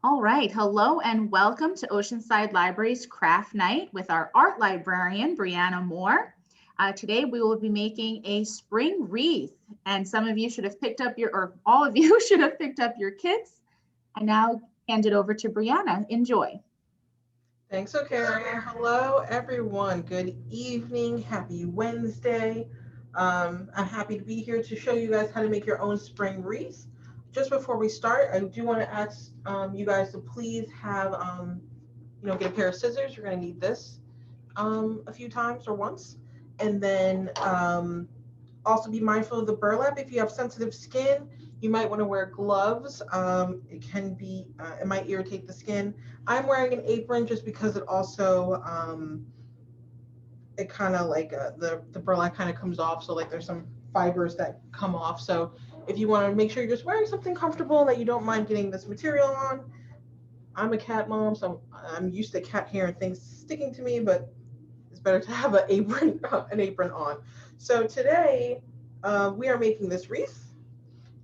All right, hello and welcome to Oceanside Library's Craft Night with our art librarian, Brianna Moore. Today we will be making a spring wreath, and some of you should have picked up or all of you should have picked up your kits. I now hand it over to Brianna. Enjoy. Thanks, O'Carrie. Hello, everyone. Good evening. Happy Wednesday. I'm happy to be here to show you guys how to make your own spring wreath. Just before we start, I do want to ask you guys to please have, get a pair of scissors. You're going to need this a few times or once. And then also be mindful of the burlap. If you have sensitive skin, you might want to wear gloves. It might irritate the skin. I'm wearing an apron just because it also, it kind of like the burlap kind of comes off. So like there's some fibers that come off. So if you want to make sure you're just wearing something comfortable that you don't mind getting this material on. I'm a cat mom, so I'm used to cat hair and things sticking to me, but it's better to have an apron on. So today we are making this wreath.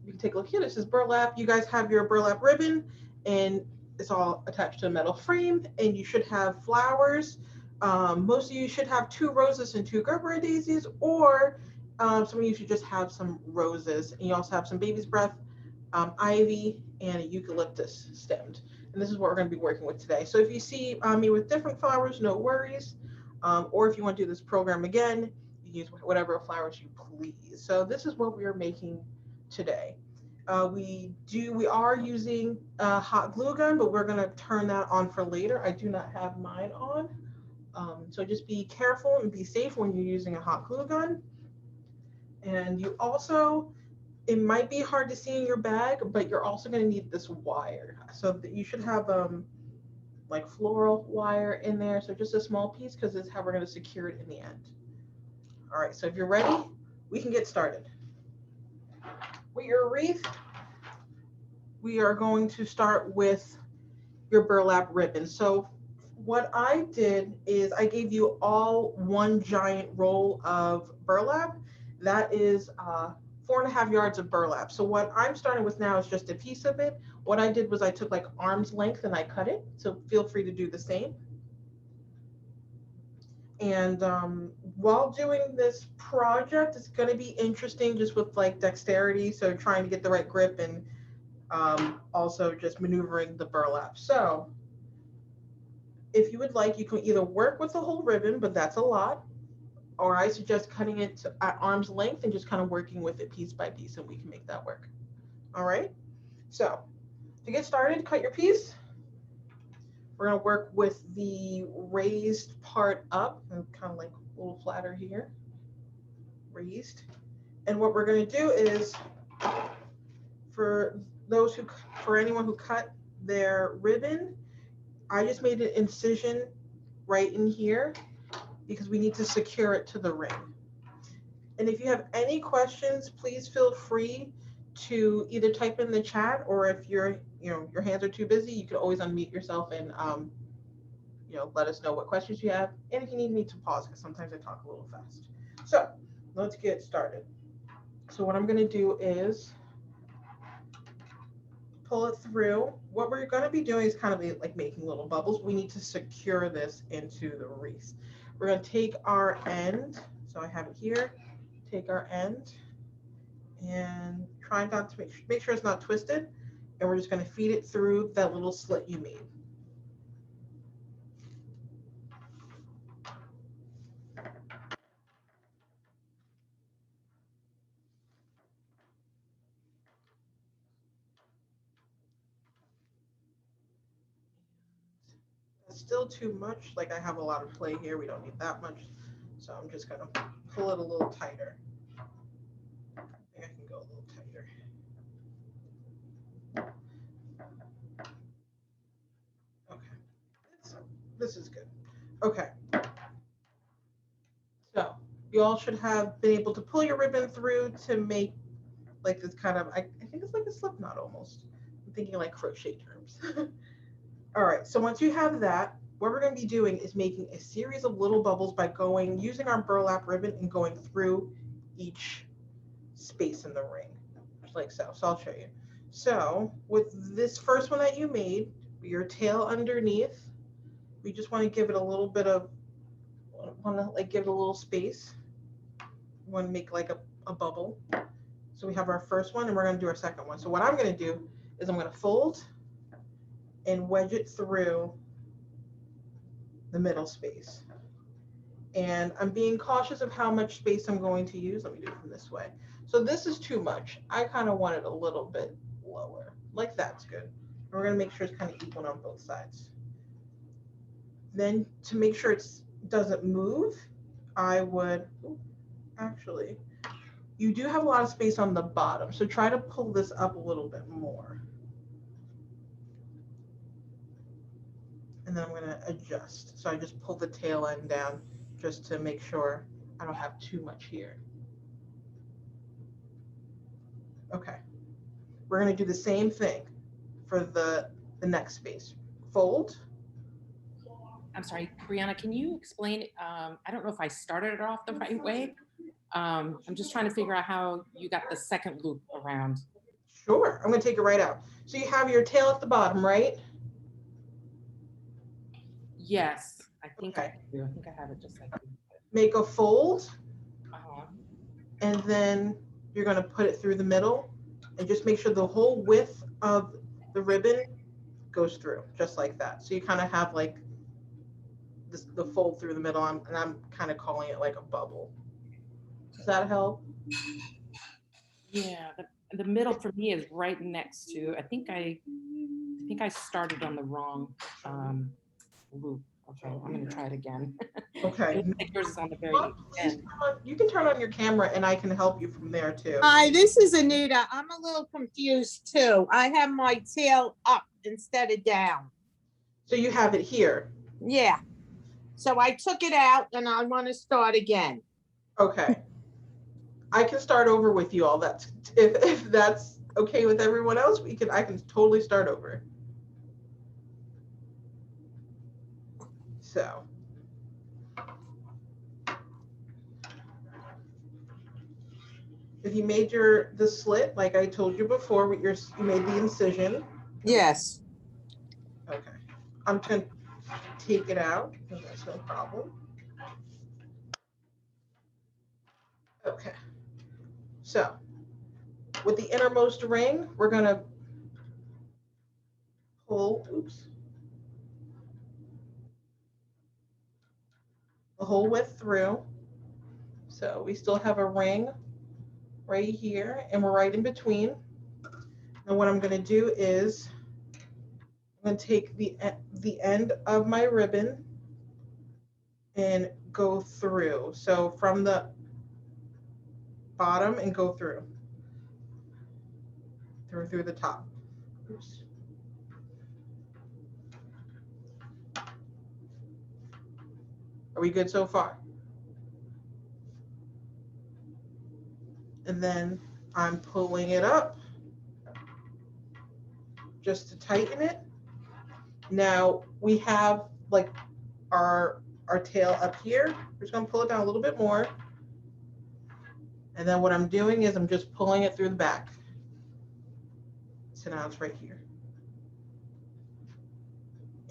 You can take a look here. This is burlap. You guys have your burlap ribbon, and it's all attached to a metal frame. And you should have flowers. Most of you should have 2 roses and 2 Gerbera daisies, or some of you should just have some roses. And you also have some baby's breath, ivy, and a eucalyptus stemmed. And this is what we're going to be working with today. So if you see me with different flowers, no worries. Or if you want to do this program again, you use whatever flowers you please. So this is what we are making today. We are using a hot glue gun, but we're going to turn that on for later. I do not have mine on. So just be careful and be safe when you're using a hot glue gun. And you also, it might be hard to see in your bag, but you're also going to need this wire. So you should have like floral wire in there. So just a small piece because this is how we're going to secure it in the end. All right, so if you're ready, we can get started. With your wreath, we are going to start with your burlap ribbon. So what I did is I gave you all one giant roll of burlap. That is 4.5 yards of burlap. So what I'm starting with now is just a piece of it. What I did was I took like arm's length and I cut it. So feel free to do the same. And while doing this project, it's going to be interesting just with like dexterity. So trying to get the right grip and also just maneuvering the burlap. So if you would like, you can either work with the whole ribbon, but that's a lot, or I suggest cutting it at arm's length and just kind of working with it piece by piece, and we can make that work. All right. So to get started, cut your piece. We're going to work with the raised part up, and kind of like a little flatter here, raised. And what we're going to do is, for anyone who cut their ribbon, I just made an incision right in here because we need to secure it to the ring. And if you have any questions, please feel free to either type in the chat, or if your hands are too busy, you can always unmute yourself and let us know what questions you have. And if you need me to pause, because sometimes I talk a little fast. So let's get started. So what I'm going to do is pull it through. What we're going to be doing is kind of like making little bubbles. We need to secure this into the wreath. We're going to take our end. So I have it here. Take our end and try not to make sure it's not twisted. And we're just going to feed it through that little slit you made. Still too much. Like I have a lot of play here. We don't need that much. So I'm just going to pull it a little tighter. I think I can go a little tighter. Okay. This is good. Okay. So you all should have been able to pull your ribbon through to make like this kind of, I think it's like a slip knot almost. I'm thinking like crochet terms. All right. So once you have that, what we're going to be doing is making a series of little bubbles by using our burlap ribbon and going through each space in the ring, just like so. So I'll show you. So with this first one that you made, your tail underneath. We just want to give it a little bit of, want to like give it a little space. We want to make like a bubble. So we have our first one and we're going to do our second one. So what I'm going to do is I'm going to fold and wedge it through the middle space. And I'm being cautious of how much space I'm going to use. Let me do it from this way. So this is too much. I kind of want it a little bit lower. Like that's good. And we're going to make sure it's kind of equal on both sides. Then to make sure it doesn't move, I would, actually, you do have a lot of space on the bottom. So try to pull this up a little bit more. And then I'm going to adjust. So I just pull the tail end down just to make sure I don't have too much here. Okay. We're going to do the same thing for the next space. Fold. I'm sorry, Brianna, can you explain? I don't know if I started it off the right way. I'm just trying to figure out how you got the second loop around. Sure. I'm going to take it right out. So you have your tail at the bottom, right? Yes, I think Okay. I do. I think I have it just like you. Make a fold, Uh-huh. and then you're going to put it through the middle, and just make sure the whole width of the ribbon goes through, just like that. So you kind of have like this, the fold through the middle, and I'm kind of calling it like a bubble. Does that help? Yeah, the middle for me is right next to. I think I started on the wrong loop. Okay, I'm gonna try it again. Okay. It looks like yours is on the very Well, end. you can turn on your camera, and I can help you from there too. Hi, this is Anita. I'm a little confused too. I have my tail up instead of down. So you have it here. Yeah. So I took it out and I want to start again. Okay. I can start over with you all. That's if that's okay with everyone else, I can totally start over. So if you made the slit like I told you before, with you made the incision. Yes. Okay. I'm going to take it out. That's no problem. Okay. So with the innermost ring, we're going to pull, the whole width through. So we still have a ring right here, and we're right in between. And what I'm going to do is I'm going to take the end of my ribbon and go through. So from the bottom and go through the top. Oops. Are we good so far? And then I'm pulling it up just to tighten it. Now we have like our tail up here. We're just going to pull it down a little bit more. And then what I'm doing is I'm just pulling it through the back. So now it's right here.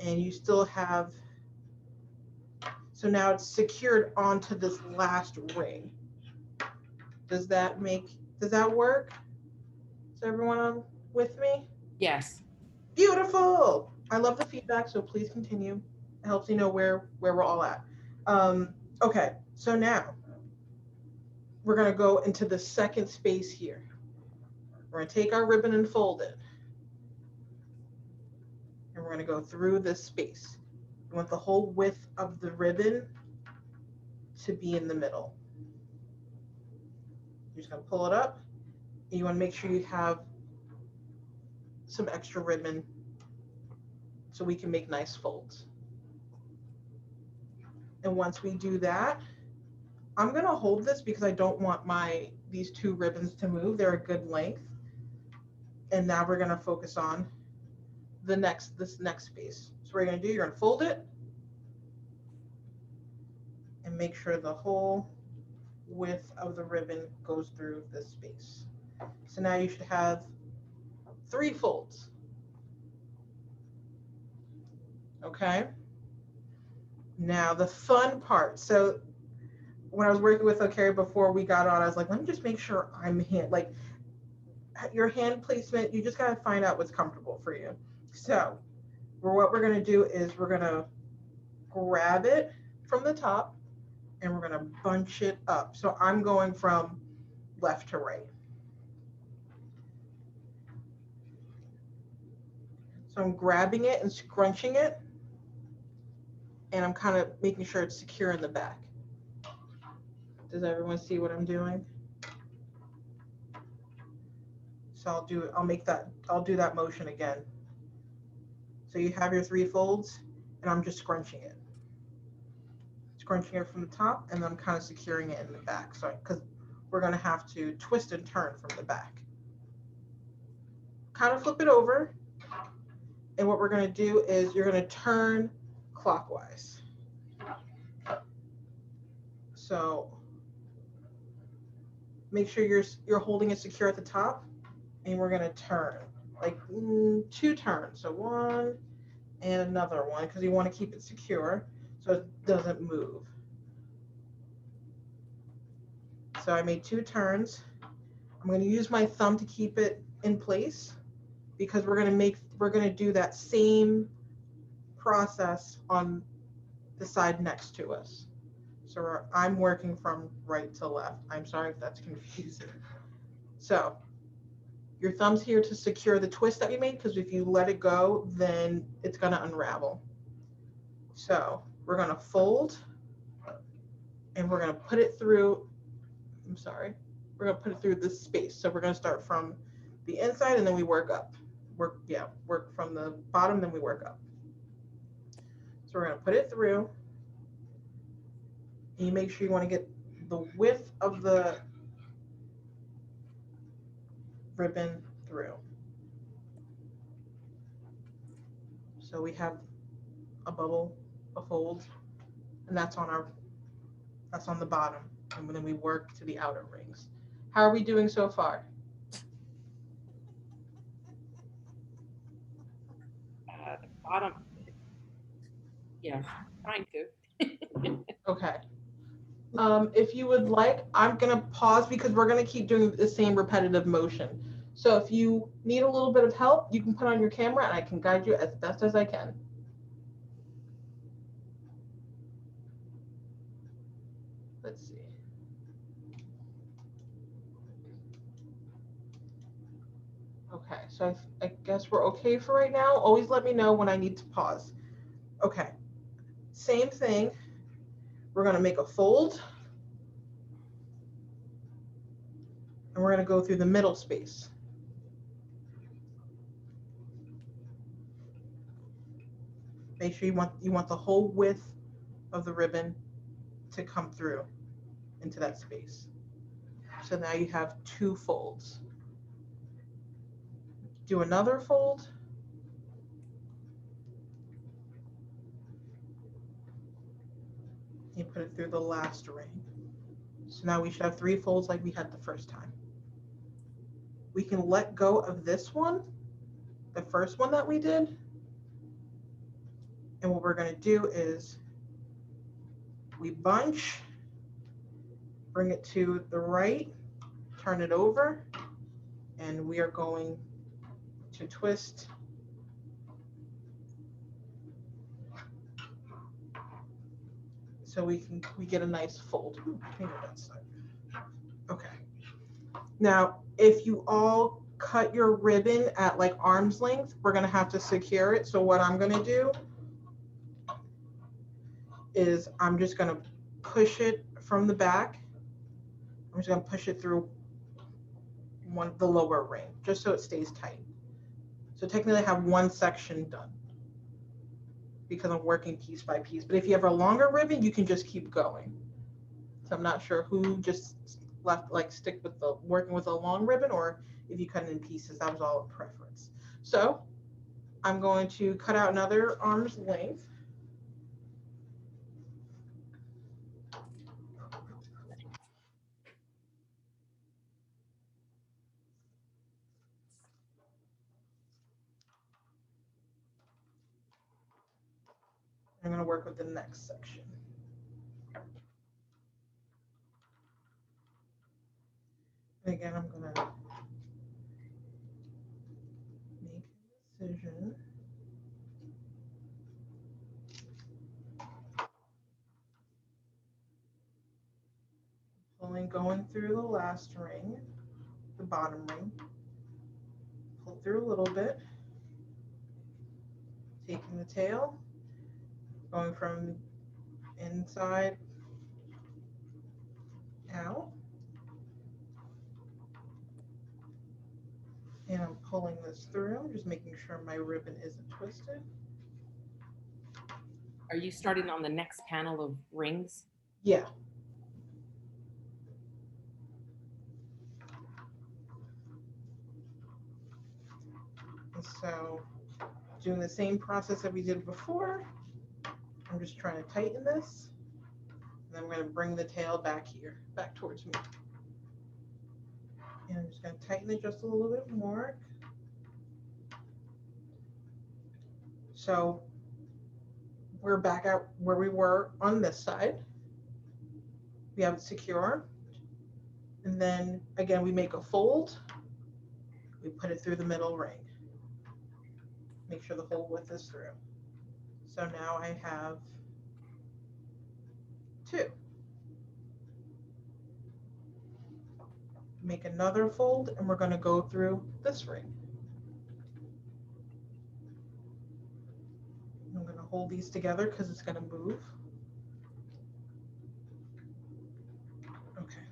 And you still have, so now it's secured onto this last ring. Does that work? Is everyone on with me? Yes. Beautiful. I love the feedback, so please continue. It helps me know where we're all at. Okay, so now we're going to go into the second space here. We're going to take our ribbon and fold it. And we're going to go through this space. We want the whole width of the ribbon to be in the middle. You're just going to pull it up, and you want to make sure you have some extra ribbon so we can make nice folds. And once we do that, I'm going to hold this because I don't want these two ribbons to move. They're a good length. And now we're going to focus on this next space. So what you're going to do, you're going to fold it and make sure the whole width of the ribbon goes through this space. So now you should have 3 folds. Okay. Now the fun part. So when I was working with O'Carrie before we got on, I was like, let me just make sure I'm like your hand placement. You just gotta find out what's comfortable for you. So what we're gonna do is we're gonna grab it from the top and we're gonna bunch it up. So I'm going from left to right. So I'm grabbing it and scrunching it, and I'm kind of making sure it's secure in the back. Does everyone see what I'm doing? So I'll do that motion again. So you have your 3 folds, and I'm just scrunching it. Scrunching it from the top, and then I'm kind of securing it in the back. So, because we're gonna have to twist and turn from the back. Kind of flip it over, and what we're gonna do is you're gonna turn clockwise. So make sure you're holding it secure at the top, and we're gonna turn like 2 turns. So 1 and another one, because you want to keep it secure so it doesn't move. So I made 2 turns. I'm going to use my thumb to keep it in place because we're going to do that same process on the side next to us. So I'm working from right to left. I'm sorry if that's confusing. So your thumb's here to secure the twist that we made, because if you let it go, then it's going to unravel. So we're going to fold and we're going to put it through, we're going to put it through this space. So we're going to start from the inside and then we work up. Work from the bottom, then we work up. So we're going to put it through. And you make sure you want to get the width of the ribbon through. So we have a bubble, a fold, and that's on the bottom. And then we work to the outer rings. How are we doing so far? The bottom, yeah, trying to. Okay. If you would like, I'm gonna pause because we're gonna keep doing the same repetitive motion. So if you need a little bit of help, you can put on your camera and I can guide you as best as I can. Let's see. Okay, so I guess we're okay for right now. Always let me know when I need to pause. Okay, same thing. We're gonna make a fold. And we're gonna go through the middle space. Make sure you want the whole width of the ribbon to come through into that space. So now you have 2 folds. Do another fold. You put it through the last ring. So now we should have 3 folds like we had the first time. We can let go of this one, the first one that we did. And what we're going to do is we bunch, bring it to the right, turn it over, and we are going to twist so we get a nice fold. Okay. Now, if you all cut your ribbon at like arm's length, we're gonna have to secure it. So what I'm gonna do is I'm just gonna push it from the back. I'm just gonna push it through the lower ring, just so it stays tight. So technically I have 1 section done because I'm working piece by piece. But if you have a longer ribbon, you can just keep going. So I'm not sure who just stick with working with a long ribbon, or if you cut it in pieces. That was all a preference. So I'm going to cut out another arm's length. I'm going to work with the next section. And again, I'm going to make an incision. Pulling, going through the last ring, the bottom ring. Pull through a little bit. Taking the tail, going from inside out. And I'm pulling this through, just making sure my ribbon isn't twisted. Are you starting on the next panel of rings? Yeah. And so doing the same process that we did before, I'm just trying to tighten this. And then I'm going to bring the tail back here, back towards me. And I'm just going to tighten it just a little bit more. So we're back out where we were on this side. We have it secure. And then again, we make a fold. We put it through the middle ring. Make sure the whole width is through. So now I have 2. Make another fold, and we're going to go through this ring. I'm going to hold these together because it's going to move. Okay.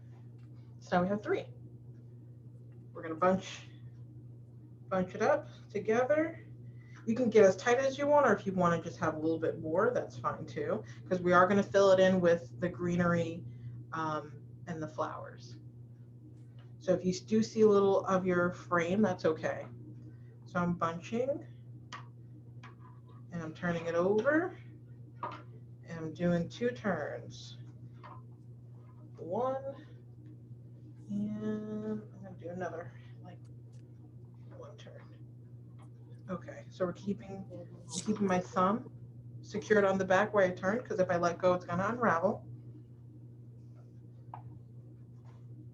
So now we have 3. We're going to bunch it up together. You can get as tight as you want, or if you want to just have a little bit more, that's fine too, because we are going to fill it in with the greenery and the flowers. So if you do see a little of your frame, that's okay. So I'm bunching, and I'm turning it over, and I'm doing 2 turns. 1, and I'm going to do another, like 1 turn. Okay, so we're keeping my thumb secured on the back where I turn, because if I let go, it's going to unravel.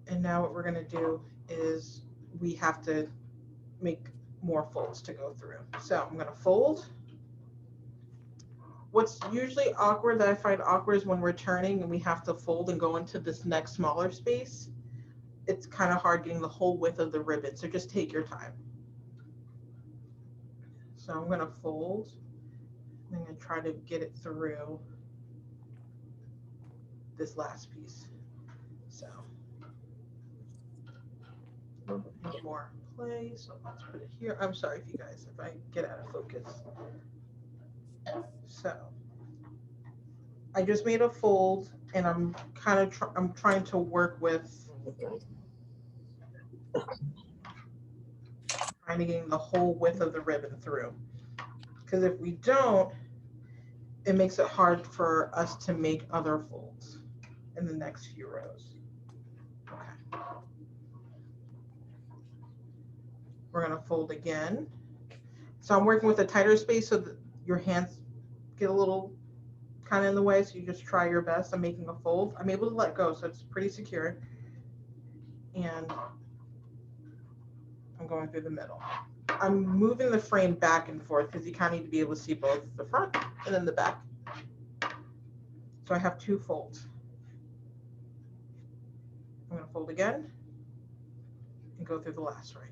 And now what we're going to do is we have to make more folds to go through. So I'm going to fold. What's usually awkward, that I find awkward, is when we're turning and we have to fold and go into this next smaller space. It's kind of hard getting the whole width of the ribbon, so just take your time. So I'm going to fold. I'm going to try to get it through this last piece. So need more play, so let's put it here. I'm sorry if you guys, if I get out of focus. So I just made a fold, and I'm kind of I'm trying to work with trying to get the whole width of the ribbon through, because if we don't, it makes it hard for us to make other folds in the next few rows. Okay. We're going to fold again. So I'm working with a tighter space so that your hands get a little kind of in the way, so you just try your best. I'm making a fold. I'm able to let go, so it's pretty secure. And I'm going through the middle. I'm moving the frame back and forth because you kind of need to be able to see both the front and then the back. So I have 2 folds. I'm going to fold again and go through the last ring.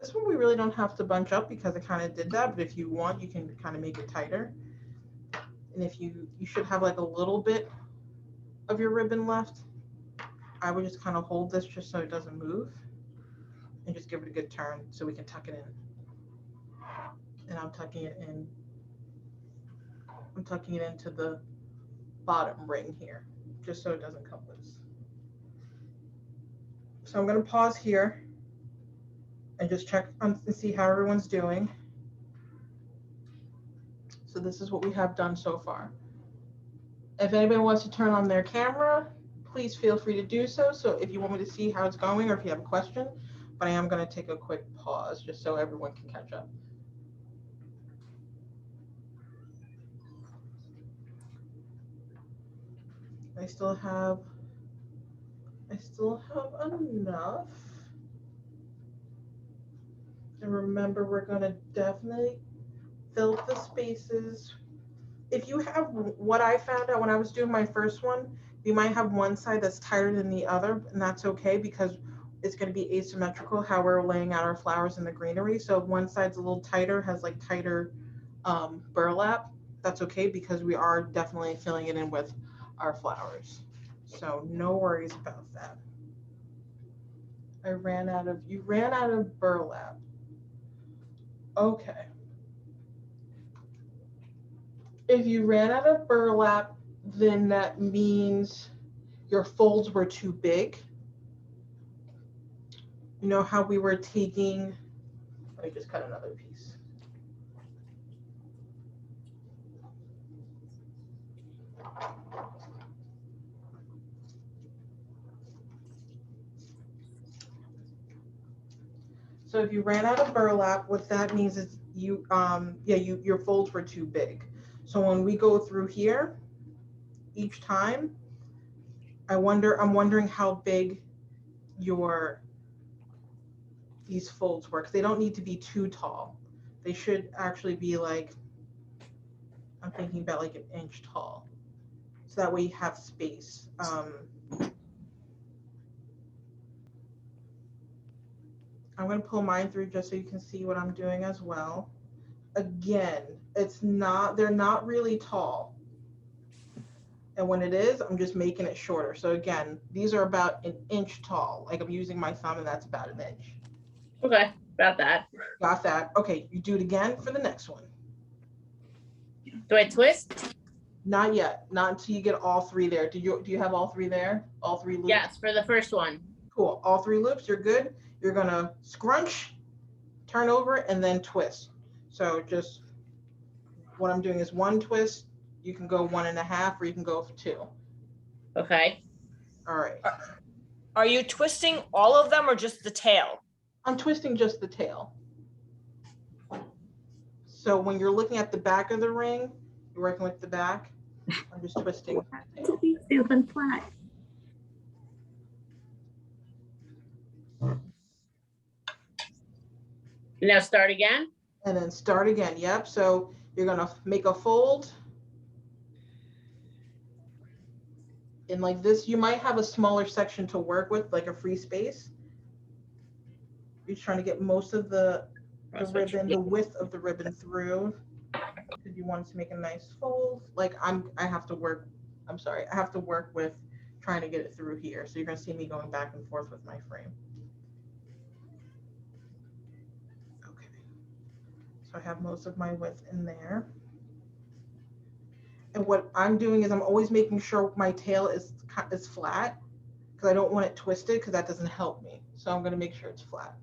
This one we really don't have to bunch up because I kind of did that, but if you want, you can kind of make it tighter. And if you should have like a little bit of your ribbon left. I would just kind of hold this just so it doesn't move, and just give it a good turn so we can tuck it in. And I'm tucking it in. I'm tucking it into the bottom ring here, just so it doesn't come loose. So I'm going to pause here and just check and see how everyone's doing. So this is what we have done so far. If anybody wants to turn on their camera, please feel free to do so. So if you want me to see how it's going, or if you have a question, but I am going to take a quick pause just so everyone can catch up. I still have enough. And remember, we're going to definitely fill the spaces. If you have, what I found out when I was doing my first one, you might have one side that's tighter than the other, and that's okay because it's going to be asymmetrical how we're laying out our flowers in the greenery. So if one side's a little tighter, has like tighter burlap, that's okay because we are definitely filling it in with our flowers. So no worries about that. You ran out of burlap. Okay. If you ran out of burlap, then that means your folds were too big. You know how we were taking, let me just cut another piece. So if you ran out of burlap, what that means is your folds were too big. So when we go through here, each time, I'm wondering how big these folds were, because they don't need to be too tall. They should actually be like, I'm thinking about like 1 inch tall. So that way you have space. I'm going to pull mine through just so you can see what I'm doing as well. Again, they're not really tall. And when it is, I'm just making it shorter. So again, these are about 1 inch tall. Like I'm using my thumb and that's about 1 inch. Okay, about that. Got that. Okay, you do it again for the next one. Do I twist? Not yet. Not until you get all 3 there. Do you have all 3 there? All 3 loops? Yes, for the first one. Cool. All 3 loops, you're good. You're gonna scrunch, turn over, and then twist. So just what I'm doing is 1 twist. You can go 1.5, or you can go for 2. Okay. All right. Are you twisting all of them or just the tail? I'm twisting just the tail. So when you're looking at the back of the ring, you're working with the back. I'm just twisting the tail. Feeling flat. Now start again? And then start again. Yep. So you're gonna make a fold. And like this, you might have a smaller section to work with, like a free space. You're trying to get most of the ribbon, the width of the ribbon through. Because you want to make a nice fold. Like I have to work with trying to get it through here. So you're gonna see me going back and forth with my frame. Okay. So I have most of my width in there. And what I'm doing is I'm always making sure my tail is flat because I don't want it twisted because that doesn't help me. So I'm going to make sure it's flat.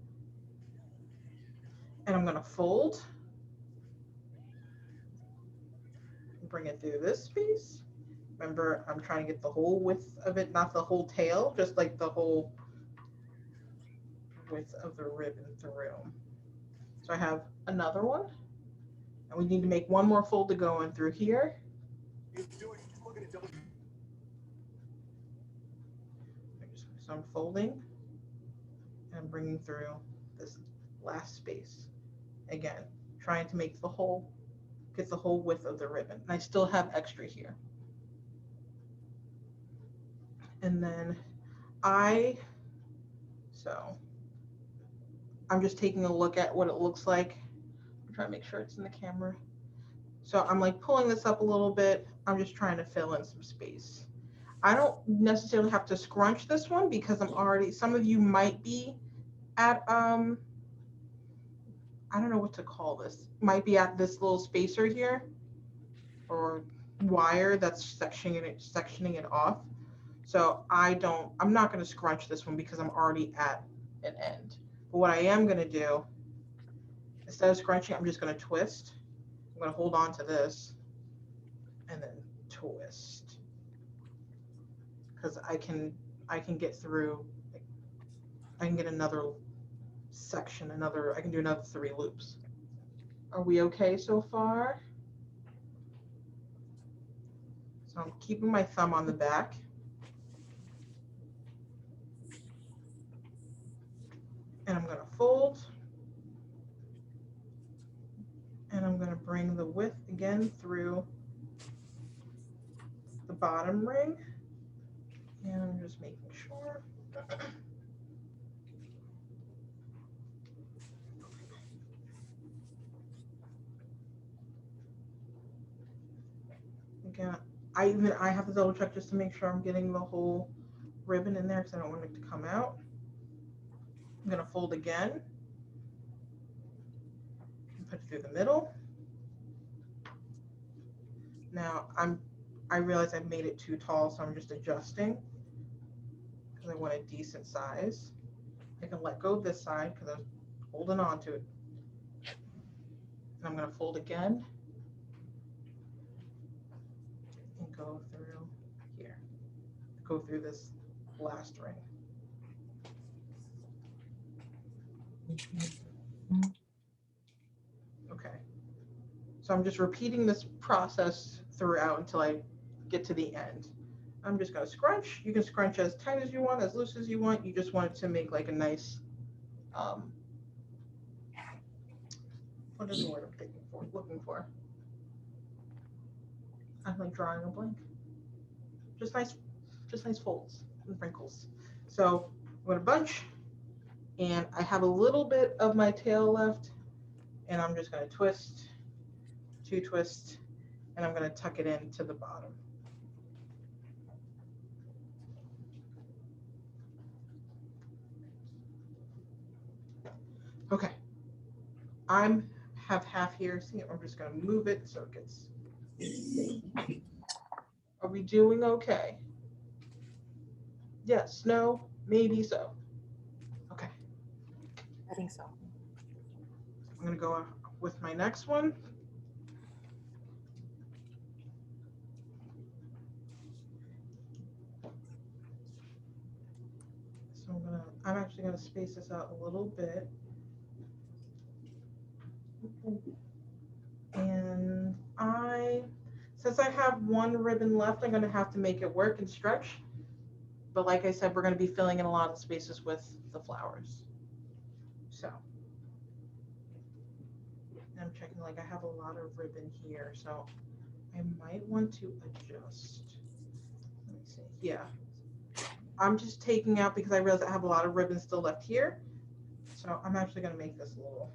And I'm going to fold. Bring it through this piece. Remember, I'm trying to get the whole width of it, not the whole tail, just like the whole width of the ribbon through. So I have another one. And we need to make 1 more fold to go in through here. So I'm folding and bringing through this last space. Again, trying to make get the whole width of the ribbon. And I still have extra here. And then I'm just taking a look at what it looks like. I'm trying to make sure it's in the camera. So I'm like pulling this up a little bit. I'm just trying to fill in some space. I don't necessarily have to scrunch this one because some of you might be at, I don't know what to call this. Might be at this little spacer here or wire that's sectioning it off. So I'm not going to scrunch this one because I'm already at an end. But what I am going to do, instead of scrunching, I'm just going to twist. I'm going to hold on to this and then twist because I can get through. I can get another section, I can do another 3 loops. Are we okay so far? So I'm keeping my thumb on the back. And I'm going to fold. And I'm going to bring the width again through the bottom ring. And I'm just making sure. Again, I have to double check just to make sure I'm getting the whole ribbon in there because I don't want it to come out. I'm going to fold again and put it through the middle. Now I realize I've made it too tall, so I'm just adjusting because I want a decent size. I can let go of this side because I'm holding on to it. And I'm going to fold again and go through here. Go through this last ring. Okay. So I'm just repeating this process throughout until I get to the end. I'm just going to scrunch. You can scrunch as tight as you want, as loose as you want. You just want it to make like a nice, what is the word I'm looking for? I'm like drawing a blank. Just nice folds and wrinkles. So I'm going to bunch, and I have a little bit of my tail left, and I'm just going to twist, 2 twists, and I'm going to tuck it into the bottom. Okay, have half here. See, I'm just going to move it so it gets. Are we doing okay? Yes, no, maybe so. Okay. I think so. I'm going to go with my next one. So I'm actually going to space this out a little bit. And since I have 1 ribbon left, I'm going to have to make it work and stretch. But like I said, we're going to be filling in a lot of spaces with the flowers. So I'm checking, like I have a lot of ribbon here, so I might want to adjust. Let me see. Yeah. I'm just taking out because I realize I have a lot of ribbon still left here. So I'm actually going to make this a little.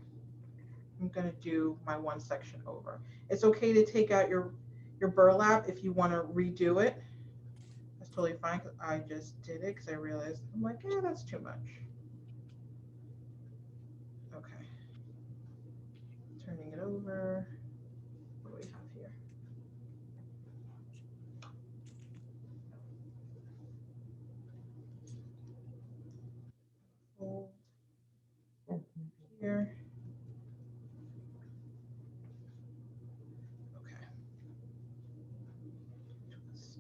I'm going to do my 1 section over. It's okay to take out your burlap if you want to redo it. That's totally fine because I just did it because I realized, I'm like, yeah, that's too much. Okay. Turning it over. What do we have here? Fold here. Okay. Twist.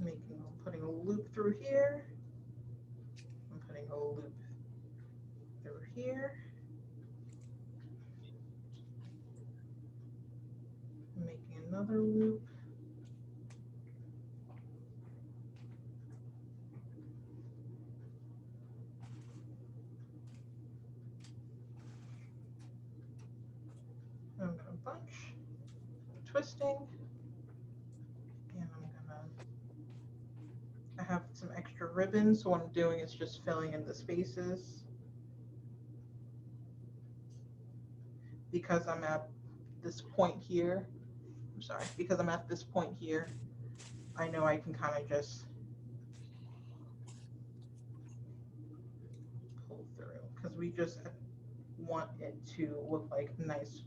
I'm putting a loop through here. I'm putting a loop through here. I'm making another loop. I'm going to bunch, twisting, and I have some extra ribbon, so what I'm doing is just filling in the spaces. Because I'm at this point here, because I'm at this point here, I know I can kind of just pull through, because we just want it to look like nice.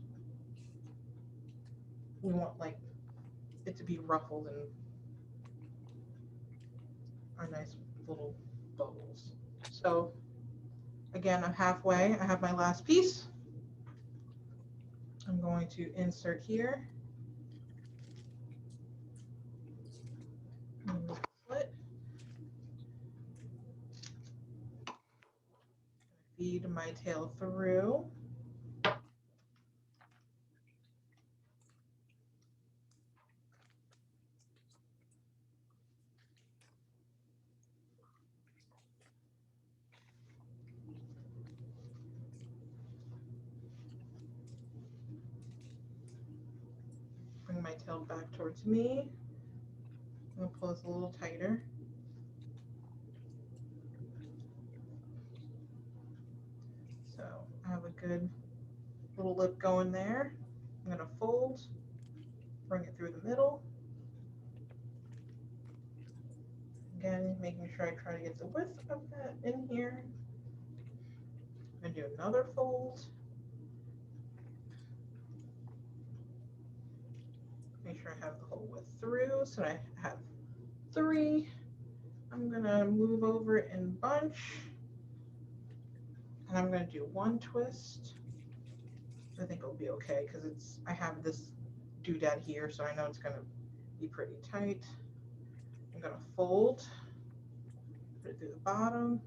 We want like it to be ruffled and our nice little bubbles. So again, I'm halfway. I have my last piece. I'm going to insert here. Split. feed my tail through. Bring my tail back towards me. I'm gonna pull this a little tighter. So I have a good little lip going there. I'm gonna fold, bring it through the middle. Again, making sure I try to get the width of that in here. I'm gonna do another fold. Make sure I have the whole width through. So I have 3. I'm gonna move over and bunch. And I'm gonna do 1 twist. I think it'll be okay because I have this doodad here, so I know it's gonna be pretty tight. I'm gonna fold, put it through the bottom.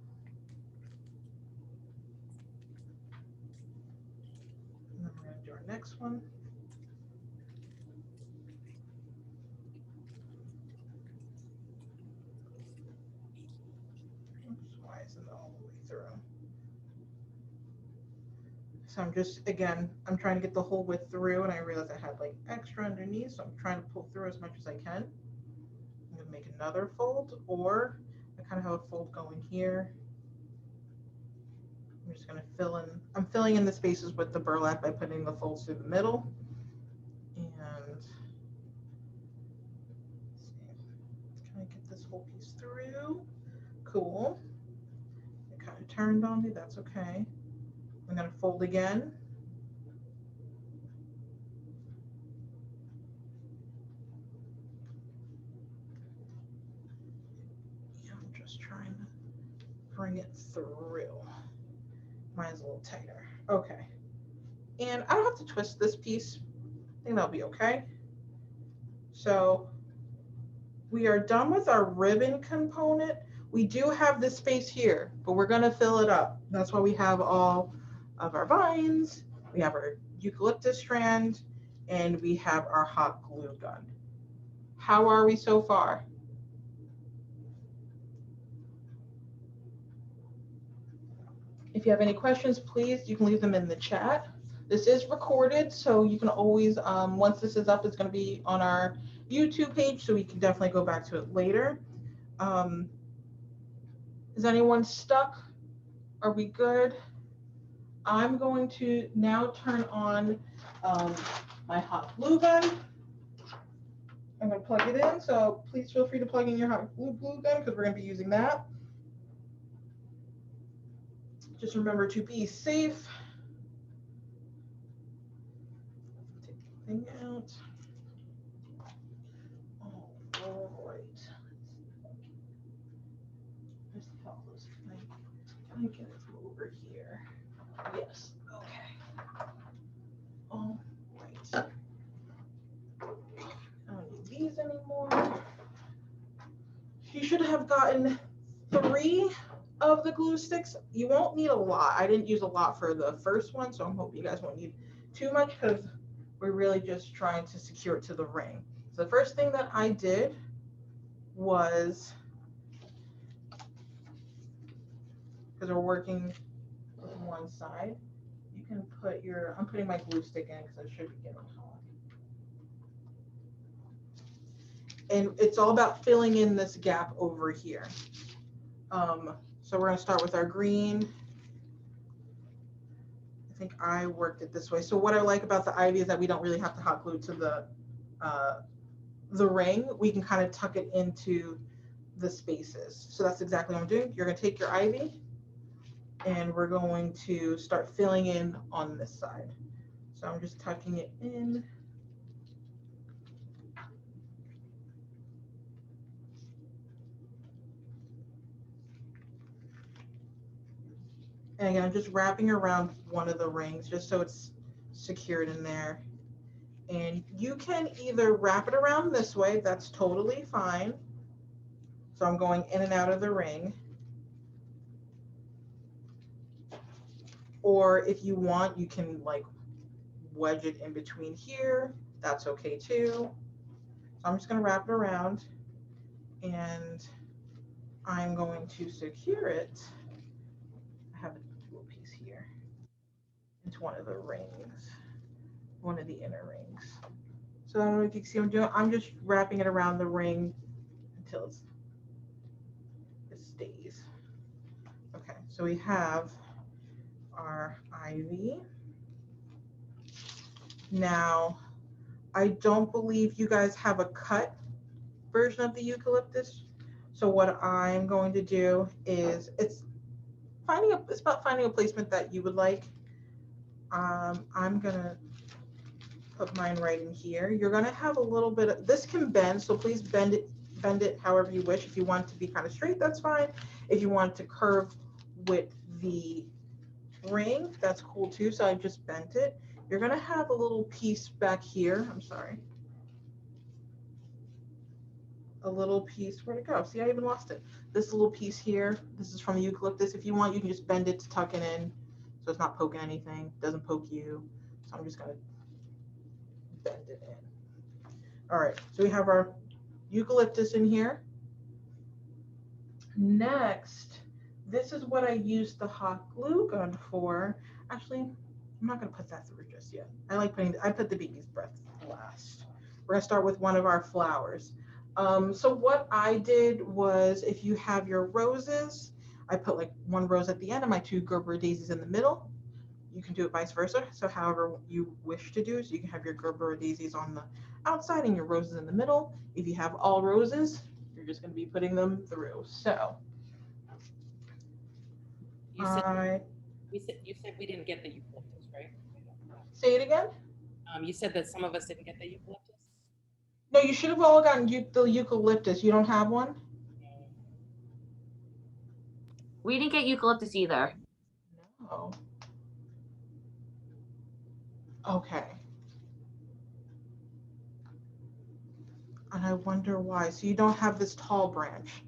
And then we're gonna do our next one. Oops, why isn't it all the way through? So I'm just, again, I'm trying to get the whole width through, and I realized I had like extra underneath, so I'm trying to pull through as much as I can. I'm gonna make another fold, or I kind of have a fold going here. I'm just gonna fill in, I'm filling in the spaces with the burlap by putting the folds through the middle. And let's kind of get this whole piece through. Cool. It kind of turned on me, that's okay. I'm gonna fold again. Yeah, I'm just trying to bring it through. Mine's a little tighter. Okay. And I don't have to twist this piece. I think that'll be okay. So we are done with our ribbon component. We do have this space here, but we're gonna fill it up. That's why we have all of our vines, we have our eucalyptus strand, and we have our hot glue gun. How are we so far? If you have any questions, please, you can leave them in the chat. This is recorded, so you can always, once this is up, it's gonna be on our YouTube page, so we can definitely go back to it later. Is anyone stuck? Are we good? I'm going to now turn on my hot glue gun. I'm going to plug it in, so please feel free to plug in your hot glue gun because we're going to be using that. Just remember to be safe. Take the thing out. All right. Just how close can I get it from over here? Yes. Okay. All right. I don't need these anymore. You should have gotten 3 of the glue sticks. You won't need a lot. I didn't use a lot for the first one, so I'm hoping you guys won't need too much because we're really just trying to secure it to the ring. So the first thing that I did was, because we're working with one side, you can put your, I'm putting my glue stick in because it should be getting hot. And it's all about filling in this gap over here. So we're gonna start with our green. I think I worked it this way. So what I like about the ivy is that we don't really have to hot glue to the ring. We can kind of tuck it into the spaces. So that's exactly what I'm doing. You're gonna take your ivy and we're going to start filling in on this side. So I'm just tucking it in. And again, I'm just wrapping around one of the rings just so it's secured in there. And you can either wrap it around this way, that's totally fine. So I'm going in and out of the ring. Or if you want, you can like wedge it in between here. That's okay too. So I'm just gonna wrap it around and I'm going to secure it. I have a little piece here into one of the rings, one of the inner rings. So I don't know if you can see what I'm doing. I'm just wrapping it around the ring until it stays. Okay, so we have our ivy. Now, I don't believe you guys have a cut version of the eucalyptus. So what I'm going to do is it's about finding a placement that you would like. I'm gonna put mine right in here. You're gonna have a little bit of, this can bend, so please bend it however you wish. If you want it to be kind of straight, that's fine. If you want it to curve with the ring, that's cool too. So I just bent it. You're gonna have a little piece back here. I'm sorry. A little piece, where'd it go? See, I even lost it. This little piece here, this is from the eucalyptus. If you want, you can just bend it to tuck it in so it's not poking anything, doesn't poke you. So I'm just gonna bend it in. All right, so we have our eucalyptus in here. Next, this is what I used the hot glue gun for. Actually, I'm not gonna put that through just yet. I put the baby's breath last. We're gonna start with one of our flowers. So what I did was, if you have your roses, I put like one rose at the end and my two Gerbera daisies in the middle. You can do it vice versa. So however you wish to do, so you can have your Gerbera daisies on the outside and your roses in the middle. If you have all roses, you're just going to be putting them through. So You said we didn't get the eucalyptus, right? Say it again. You said that some of us didn't get the eucalyptus. No, you should have all gotten the eucalyptus. You don't have one? We didn't get eucalyptus either. No. Okay. And I wonder why. So you don't have this tall branch.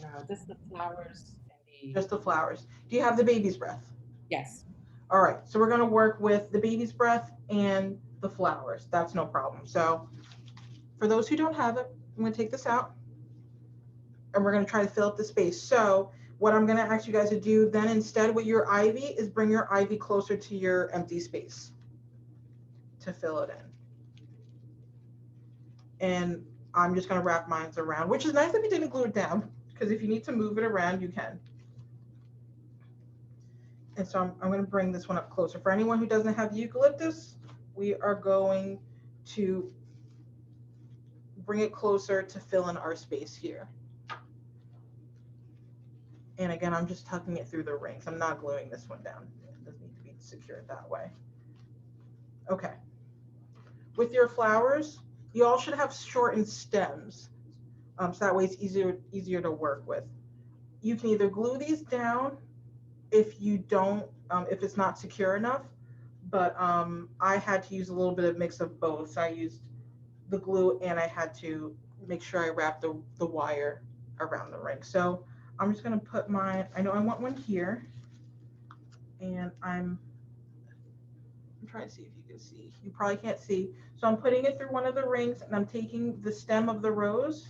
No, just the flowers and the. Just the flowers. Do you have the baby's breath? Yes. All right. So we're going to work with the baby's breath and the flowers. That's no problem. So for those who don't have it, I'm going to take this out and we're going to try to fill up the space. So what I'm going to ask you guys to do then instead with your ivy is bring your ivy closer to your empty space to fill it in. And I'm just going to wrap mine around, which is nice if you didn't glue it down, because if you need to move it around, you can. And so I'm going to bring this one up closer. For anyone who doesn't have eucalyptus, we are going to bring it closer to fill in our space here. And again, I'm just tucking it through the rings. I'm not gluing this one down. It doesn't need to be secured that way. Okay. With your flowers, you all should have shortened stems. So that way it's easier to work with. You can either glue these down if you don't, if it's not secure enough, but I had to use a little bit of mix of both. So I used the glue and I had to make sure I wrapped the wire around the ring. So I'm just gonna put mine, I know I want one here, and I'm trying to see if you can see. You probably can't see. So I'm putting it through one of the rings and I'm taking the stem of the rose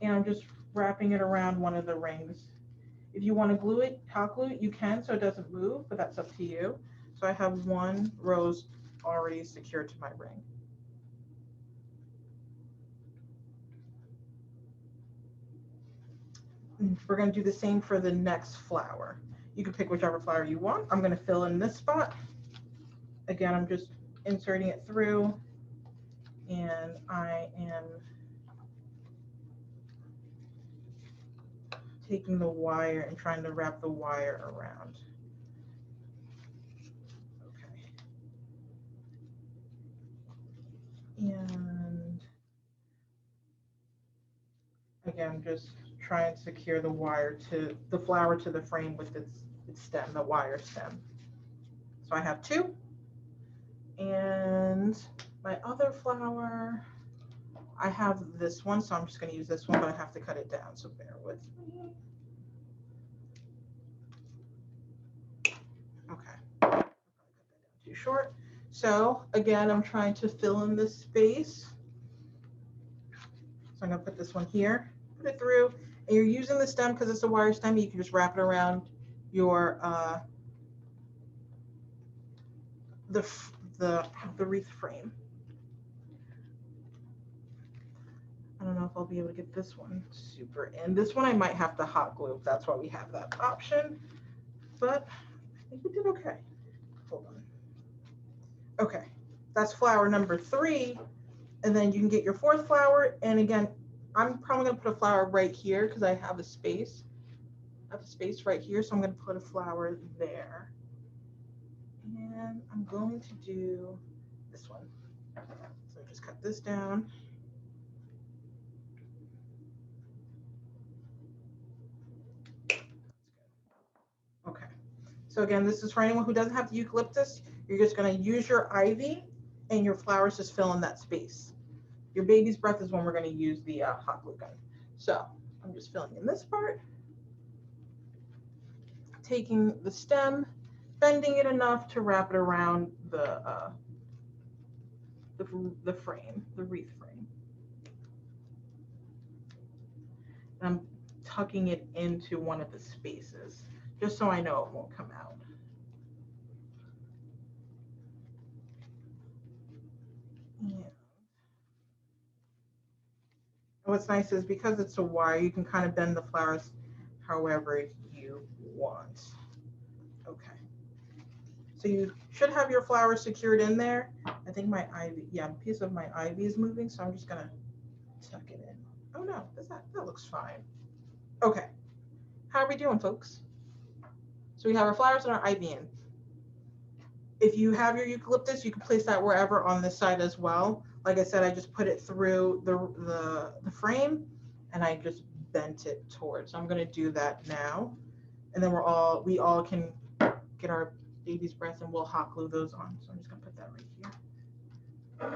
and I'm just wrapping it around one of the rings. If you want to glue it, hot glue it, you can so it doesn't move, but that's up to you. So I have one rose already secured to my ring. We're going to do the same for the next flower. You can pick whichever flower you want. I'm going to fill in this spot. Again, I'm just inserting it through and I am taking the wire and trying to wrap the wire around. Okay. And again, just try and secure the wire to the flower to the frame with its stem, the wire stem. So I have two. And my other flower, I have this one, so I'm just going to use this one, but I have to cut it down, so bear with me. Okay. too short. So again, I'm trying to fill in this space. So I'm gonna put this one here, put it through, and you're using the stem because it's a wire stem. You can just wrap it around your the wreath frame. I don't know if I'll be able to get this one super in. This one I might have to hot glue. That's why we have that option. But I think we did okay. Hold on. Okay, that's flower number 3. And then you can get your 4th flower. And again, I'm probably gonna put a flower right here because I have a space. I have a space right here, so I'm gonna put a flower there. And I'm going to do this one. So just cut this down. Okay, so again, this is for anyone who doesn't have the eucalyptus. You're just going to use your ivy and your flowers just fill in that space. Your baby's breath is when we're going to use the hot glue gun. So I'm just filling in this part, taking the stem, bending it enough to wrap it around the frame, the wreath frame. And I'm tucking it into one of the spaces, just so I know it won't come out. And what's nice is because it's a wire, you can kind of bend the flowers however you want. Okay. So you should have your flower secured in there. I think my ivy, yeah, a piece of my ivy is moving, so I'm just gonna tuck it in. Oh no, that looks fine. Okay. How are we doing, folks? So we have our flowers and our ivy in. If you have your eucalyptus, you can place that wherever on this side as well. Like I said, I just put it through the frame and I just bent it towards. So I'm gonna do that now. And then we all can get our baby's breath and we'll hot glue those on. So I'm just gonna put that right here. I'm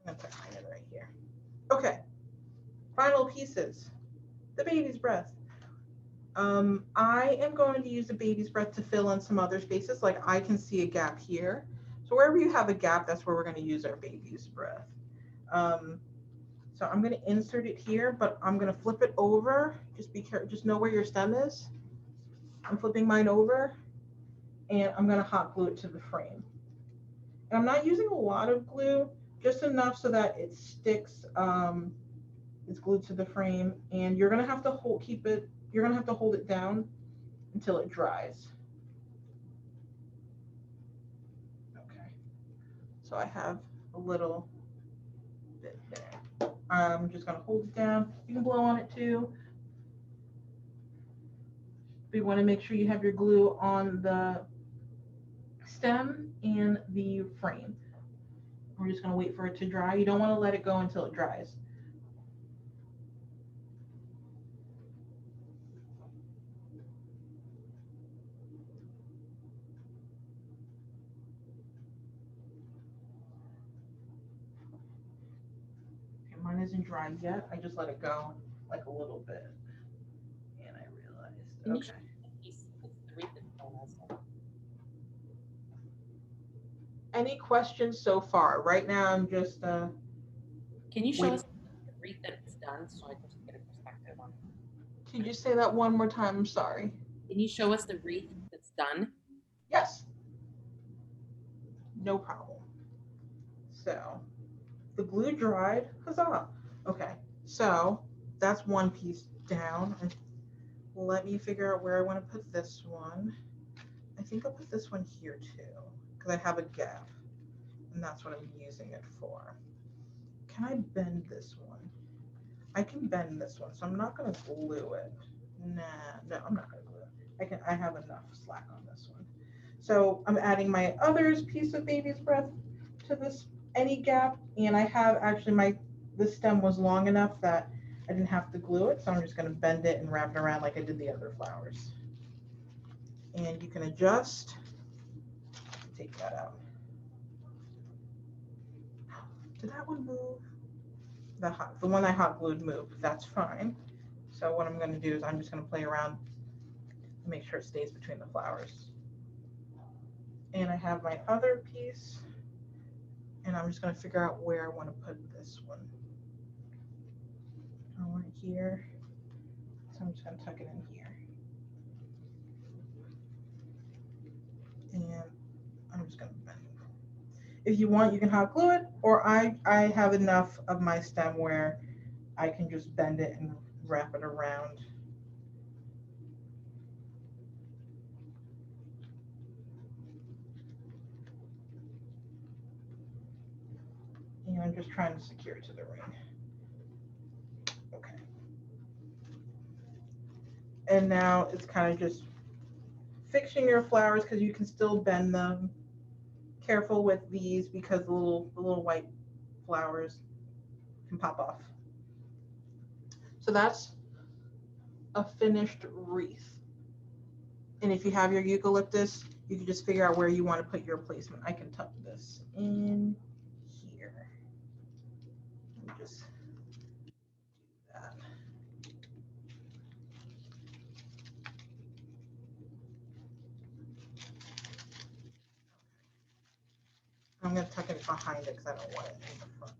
gonna put mine in right here. Okay, final pieces. The baby's breath. I am going to use the baby's breath to fill in some other spaces. Like I can see a gap here. So wherever you have a gap, that's where we're going to use our baby's breath. So I'm going to insert it here, but I'm going to flip it over. Just be careful. Just know where your stem is. I'm flipping mine over, and I'm going to hot glue it to the frame. And I'm not using a lot of glue, just enough so that it sticks. It's glued to the frame, and you're going to have to keep it. You're going to have to hold it down until it dries. Okay, so I have a little bit there. I'm just going to hold it down. You can blow on it too. But you want to make sure you have your glue on the stem and the frame. We're just going to wait for it to dry. You don't want to let it go until it dries. Mine isn't dry yet. I just let it go like a little bit. And I realized, okay. Any questions so far? Right now I'm just Can you show us the wreath that it's done so I can just get a perspective on it? Can you say that one more time? I'm sorry. Can you show us the wreath that's done? Yes. No problem. So the glue dried. Huzzah. Okay, so that's one piece down. And let me figure out where I want to put this one. I think I'll put this one here too, because I have a gap, and that's what I'm using it for. Can I bend this one? I can bend this one, so I'm not going to glue it. No, I'm not going to glue it. I have enough slack on this one. So I'm adding my other piece of baby's breath to this any gap, and I have actually this stem was long enough that I didn't have to glue it, so I'm just going to bend it and wrap it around like I did the other flowers. And you can adjust. Take that out. Did that one move? the one I hot glued moved. That's fine. So what I'm going to do is I'm just going to play around and make sure it stays between the flowers. And I have my other piece, and I'm just going to figure out where I want to put this one. I want it here, so I'm just going to tuck it in here. And I'm just going to bend it. If you want, you can hot glue it, or I have enough of my stem where I can just bend it and wrap it around. And I'm just trying to secure it to the ring. Okay. And now it's kind of just fixing your flowers because you can still bend them. Careful with these because the little white flowers can pop off. So that's a finished wreath. And if you have your eucalyptus, you can just figure out where you want to put your placement. I can tuck this in here. Let me just do that. I'm going to tuck it behind it because I don't want it in the front.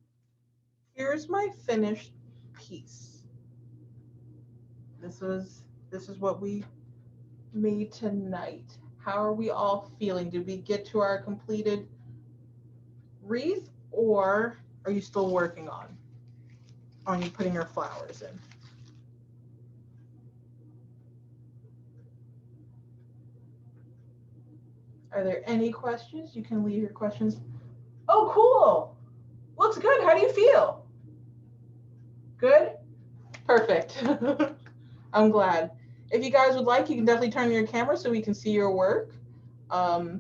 Here's my finished piece. This is what we made tonight. How are we all feeling? Did we get to our completed wreath, or are you still working on you putting your flowers in? Are there any questions? You can leave your questions. Oh, cool. Looks good. How do you feel? Good? Perfect. I'm glad. If you guys would like, you can definitely turn on your camera so we can see your work. Oh,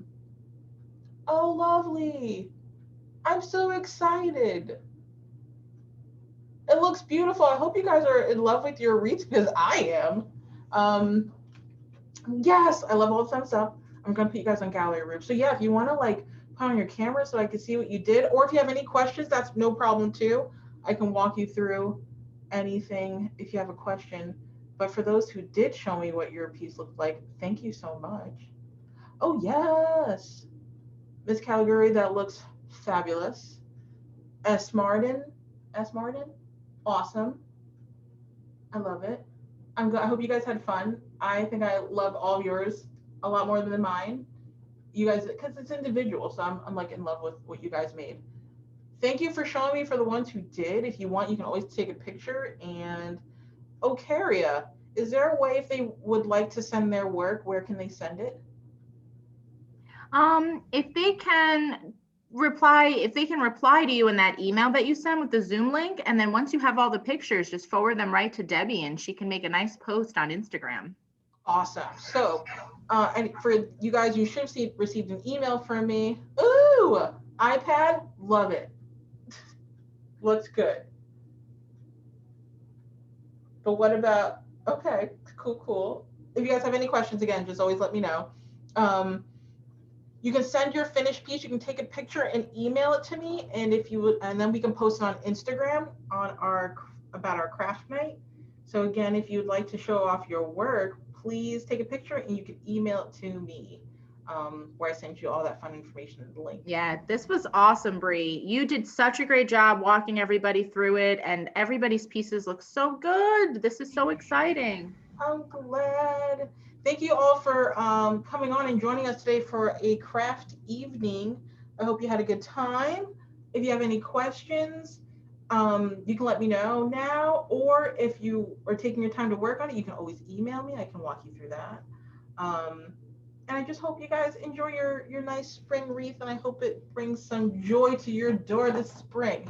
lovely. I'm so excited. It looks beautiful. I hope you guys are in love with your wreaths because I am. Yes, I love all the thumbs up. I'm going to put you guys on gallery roof. So yeah, if you want to like put on your camera so I can see what you did, or if you have any questions, that's no problem too. I can walk you through anything if you have a question. But for those who did show me what your piece looked like, thank you so much. Oh yes, Miss Calgary, that looks fabulous. S. Martin, awesome. I love it. I'm glad. I hope you guys had fun. I think I love all of yours a lot more than mine. You guys, because it's individual, so I'm like in love with what you guys made. Thank you for showing me for the ones who did. If you want, you can always take a picture. And Ocaria, is there a way if they would like to send their work, where can they send it? If they can reply to you in that email that you send with the Zoom link, and then once you have all the pictures, just forward them right to Debbie and she can make a nice post on Instagram. Awesome. So, and for you guys, you should have received an email from me. Ooh, iPad, love it. Looks good. But what about, okay, cool. If you guys have any questions, again, just always let me know. You can send your finished piece. You can take a picture and email it to me, and if you would, and then we can post it on Instagram about our craft night. So again, if you'd like to show off your work, please take a picture and you can email it to me, where I sent you all that fun information in the link. Yeah, this was awesome, Bree. You did such a great job walking everybody through it, and everybody's pieces look so good. This is so exciting. I'm glad. Thank you all for coming on and joining us today for a craft evening. I hope you had a good time. If you have any questions, you can let me know now, or if you are taking your time to work on it, you can always email me. I can walk you through that. And I just hope you guys enjoy your nice spring wreath, and I hope it brings some joy to your door this spring.